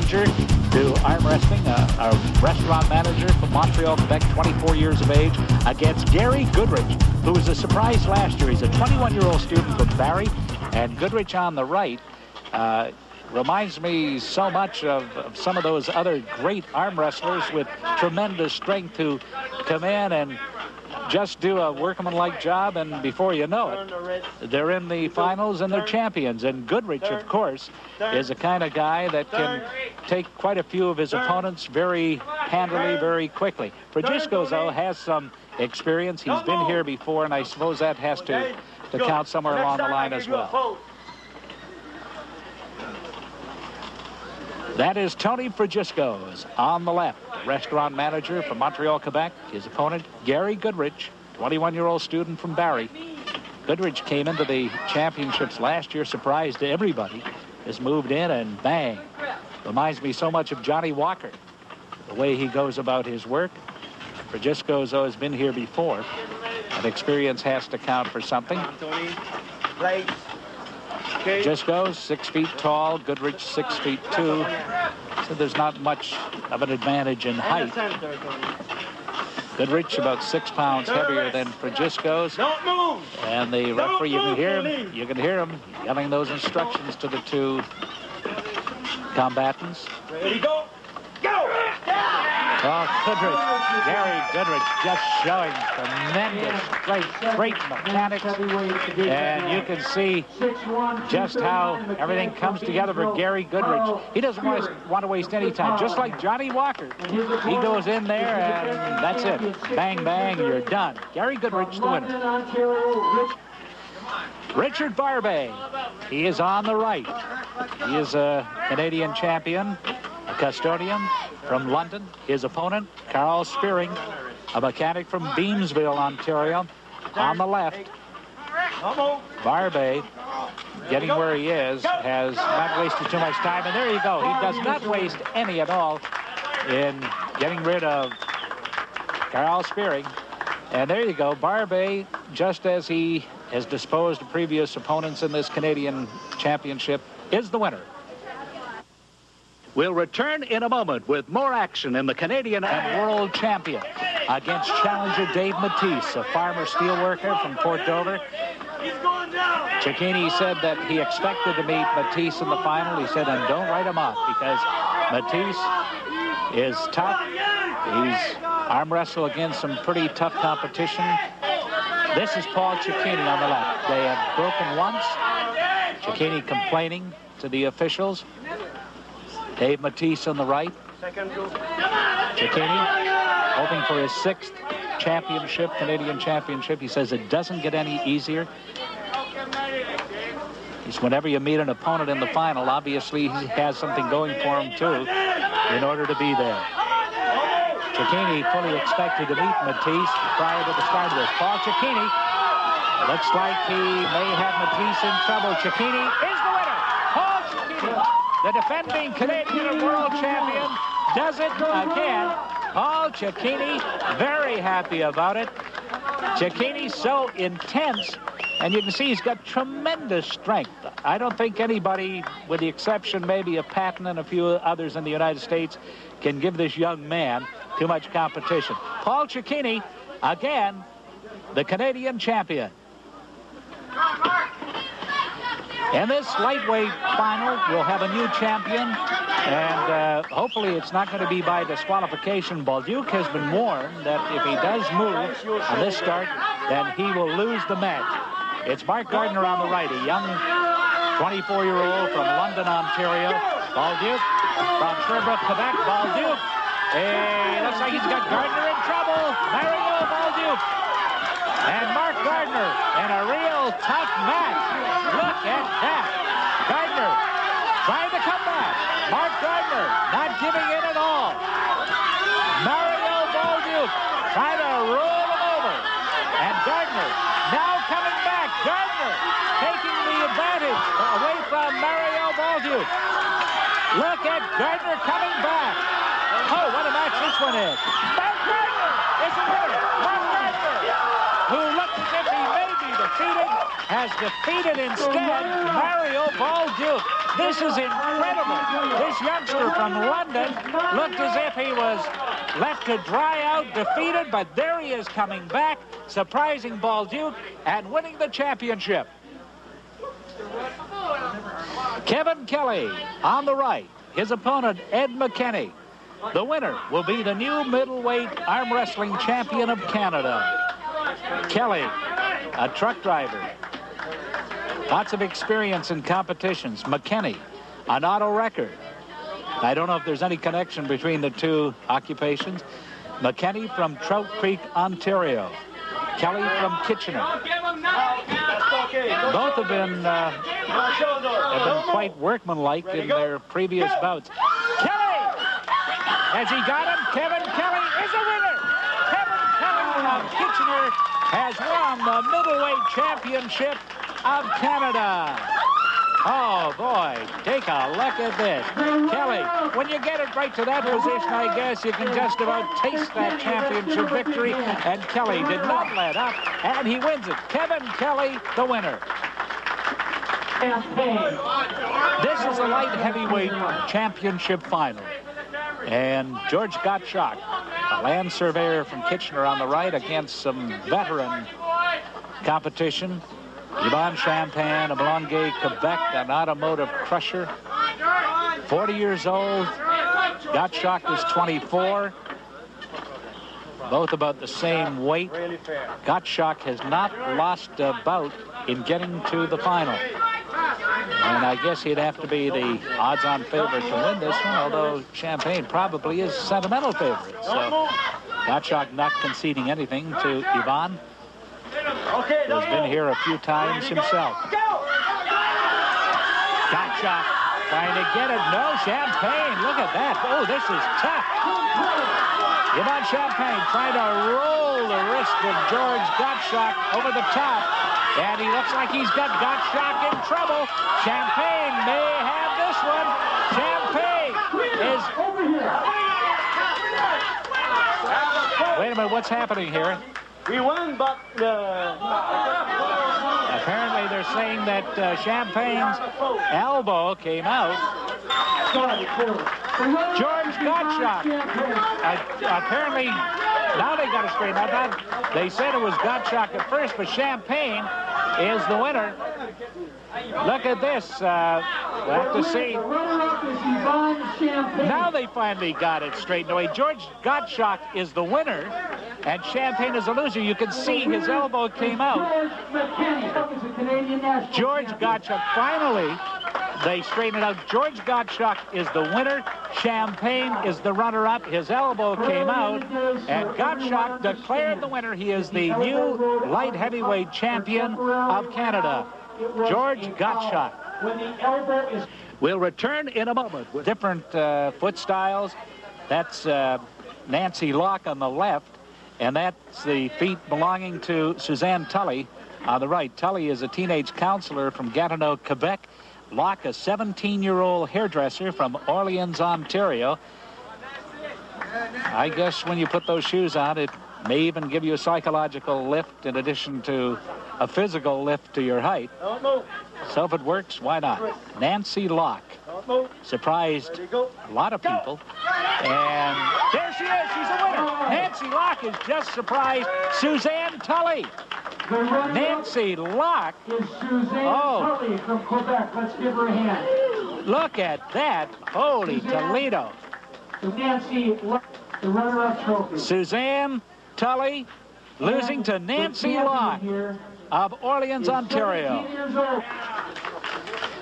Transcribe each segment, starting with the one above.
stranger to arm wrestling, a restaurant manager from Montreal, Quebec, 24 years of age, against Gary Goodrich, who was a surprise last year. He's a 21-year-old student from Barrie, and Goodrich on the right reminds me so much of some of those other great arm wrestlers with tremendous strength who come in and just do a workmanlike job, and before you know it, they're in the finals and they're champions. And Goodrich, of course, is a kind of guy that can take quite a few of his opponents very handily, very quickly. Fragisco, though, has some experience. He's been here before, and I suppose that has to count somewhere along the line as well. That is Tony Fragisco's on the left, restaurant manager from Montreal, Quebec. His opponent, Gary Goodrich, 21-year-old student from Barrie. Goodrich came into the championships last year, surprised everybody. Has moved in and bang. Reminds me so much of Johnny Walker, the way he goes about his work. Fragisco, though, has been here before, and experience has to count for something. Fragisco, 6 feet tall, Goodrich 6 feet 2. So there's not much of an advantage in height. Goodrich about 6 pounds heavier than Fragisco's. And the referee, you can hear him yelling those instructions to the two combatants. Ready, go! Go! Oh, Goodrich, Gary Goodrich just showing tremendous, great mechanics. And you can see just how everything comes together for Gary Goodrich. He doesn't want to waste any time. Just like Johnny Walker, he goes in there and that's it. Bang, bang, you're done. Gary Goodrich, the winner. Richard Barbet, he is on the right. He is a Canadian champion, a custodian from London. His opponent, Carl Spearing, a mechanic from Beamsville, Ontario. On the left, Barbet, getting where he is, has not wasted too much time. And there you go. He does not waste any at all in getting rid of Carl Spearing. And there you go. Barbet, just as he has disposed of previous opponents in this Canadian championship, is the winner. We'll return in a moment with more action in the Canadian and world champion against challenger Dave Matisse, a farmer steelworker from Port Dover. Cicchini said that he expected to meet Matisse in the final. He said, and don't write him off, because Matisse is tough. He's arm wrestled against some pretty tough competition. This is Paul Cicchini on the left. They have broken once. Cicchini complaining to the officials. Dave Matisse on the right. Cicchini hoping for his 6th championship, Canadian championship. He says it doesn't get any easier. Whenever you meet an opponent in the final, obviously he has something going for him too in order to be there. Cicchini fully expected to meet Matisse prior to the start of this. Paul Cicchini, looks like he may have Matisse in trouble. Cicchini is the winner. Paul Cicchini, the defending Canadian and world champion, does it again. Paul Cicchini, very happy about it. Cicchini's so intense, and you can see he's got tremendous strength. I don't think anybody, with the exception maybe of Patton and a few others in the United States, can give this young man too much competition. Paul Cicchini, again, the Canadian champion. In this lightweight final, we'll have a new champion, and hopefully it's not going to be by disqualification. Balduke has been warned that if he does move on this start, then he will lose the match. It's Mark Gardner on the right, a young 24-year-old from London, Ontario. Balduke from Sherbrooke, Quebec. Balduke, looks like he's got Gardner in trouble. Mario Balduke and Mark Gardner in a real tough match. Look at that. Gardner trying to come back. Mark Gardner not giving in at all. Mario Balduke trying to roll him over. And Gardner now coming back. Gardner taking the advantage away from Mario Balduke. Look at Gardner coming back. Oh, what a match this one is. Mark Gardner is the winner. Mark Gardner, who looks as if he may be defeated, has defeated instead Mario Balduke. This is incredible. This youngster from London looked as if he was left to dry out, defeated, but there he is coming back, surprising Balduke and winning the championship. Kevin Kelly on the right. His opponent, Ed McKinney. The winner will be the new middleweight arm wrestling champion of Canada. Kelly, a truck driver. Lots of experience in competitions. McKinney, an auto record. I don't know if there's any connection between the two occupations. McKinney from Trout Creek, Ontario. Kelly from Kitchener. Both have been quite workmanlike in their previous bouts. Kelly! Has he got him? Kevin Kelly is a winner! Kevin Kelly of Kitchener has won the middleweight championship of Canada. Oh, boy, take a look at this. Kelly, when you get it right to that position, I guess you can just about taste that championship victory. And Kelly did not let up, and he wins it. Kevin Kelly, the winner. This is a light heavyweight championship final. And George Gottschalk, a land surveyor from Kitchener on the right, against some veteran competition. Yvon Champagne of Longueuil, Quebec, an automotive crusher. 40 years old. Gottschalk is 24. Both about the same weight. Gottschalk has not lost a bout in getting to the final. And I guess he'd have to be the odds-on favorite to win this one, although Champagne probably is sentimental favorite. So Gottschalk not conceding anything to Yvon. Has been here a few times himself. Gottschalk trying to get it. No, Champagne. Look at that. Oh, this is tough. Yvon Champagne trying to roll the wrist of George Gottschalk over the top. And he looks like he's got Gottschalk in trouble. Champagne may have this one. Champagne is... Wait a minute, what's happening here? We won, but apparently they're saying that Champagne's elbow came out. George Gottschalk. Apparently, now they got to straighten out that. They said it was Gottschalk at first, but Champagne is the winner. Look at this. We'll have to see. Now they finally got it straightened away. George Gottschalk is the winner, and Champagne is the loser. You can see his elbow came out. George Gottschalk, finally, they straightened it out. George Gottschalk is the winner. Champagne is the runner-up. His elbow came out, and Gottschalk declared the winner. He is the new light heavyweight champion of Canada. George Gottschalk. We'll return in a moment with different foot styles. That's Nancy Locke on the left, and that's the feet belonging to Suzanne Tully on the right. Tully is a teenage counselor from Gatineau, Quebec. Locke, a 17-year-old hairdresser from Orleans, Ontario. I guess when you put those shoes on, it may even give you a psychological lift in addition to a physical lift to your height. So if it works, why not? Nancy Locke surprised a lot of people. And there she is. She's a winner. Nancy Locke has just surprised Suzanne Tully. Nancy Locke is Suzanne Tully from Quebec. Let's give her a hand. Look at that. Holy Toledo. Nancy Locke, the runner-up trophy. Suzanne Tully losing to Nancy Locke of Orleans, Ontario.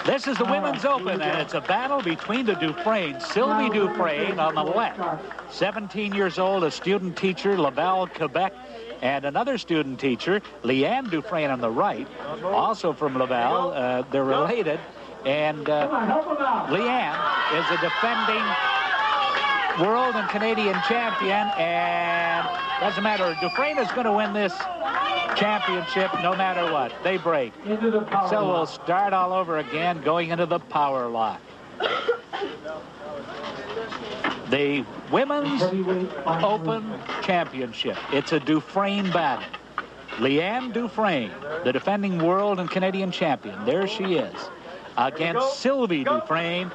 This is the Women's Open, and it's a battle between the Dufresnes. Sylvie Dufresne on the left, 17 years old, a student teacher, Laval, Quebec, and another student teacher, Leanne Dufresne on the right, also from Laval. They're related, and Leanne is a defending world and Canadian champion, and doesn't matter. Dufresne is going to win this championship no matter what. They break. So we'll start all over again going into the power lock. The Women's Open Championship. It's a Dufresne battle. Leanne Dufresne, the defending world and Canadian champion. There she is. against Sylvie Dufresne.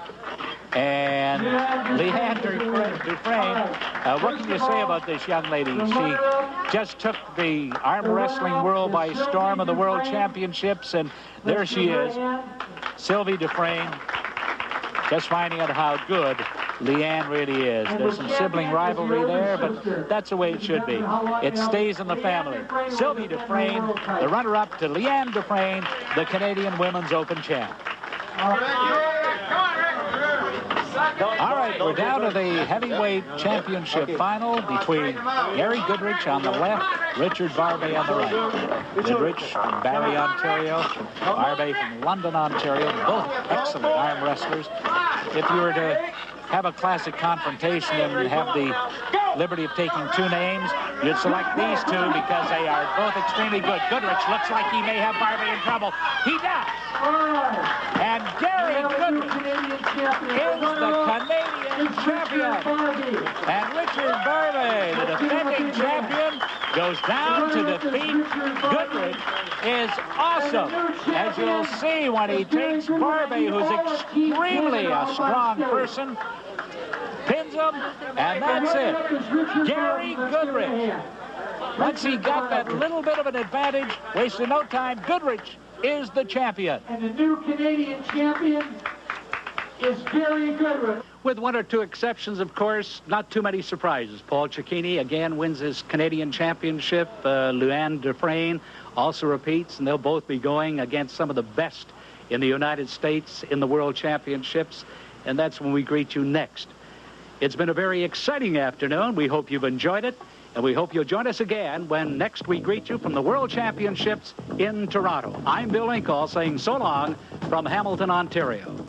And Leanne Dufresne, what can you say about this young lady? She just took the arm wrestling world by storm of the World Championships, and there she is, Sylvie Dufresne, just finding out how good Leanne really is. There's some sibling rivalry there, but that's the way it should be. It stays in the family. Sylvie Dufresne, the runner-up to Leanne Dufresne, the Canadian Women's Open champ. All right, we're down to the heavyweight championship final between Gary Goodrich on the left, Richard Barbet on the right. Goodrich from Barrie, Ontario, Barbet from London, Ontario, both excellent arm wrestlers. If you were to have a classic confrontation and have the liberty of taking two names, you'd select these two because they are both extremely good. Goodrich looks like he may have Barbet in trouble. He does. And Gary Goodrich is the Canadian champion. And Richard Barbet, the defending champion, goes down to defeat Goodrich. Is awesome, as you'll see when he takes Barbet, who's extremely a strong person, pins him, and that's it. Gary Goodrich. Once he got that little bit of an advantage, wasted no time, Goodrich is the champion. And the new Canadian champion is Gary Goodrich. With one or two exceptions, of course, not too many surprises. Paul Cicchini again wins his Canadian championship. Leanne Dufresne also repeats, and they'll both be going against some of the best in the United States in the World Championships, and that's when we greet you next. It's been a very exciting afternoon. We hope you've enjoyed it, and we hope you'll join us again when next we greet you from the World Championships in Toronto. I'm Bill Incal saying so long from Hamilton, Ontario.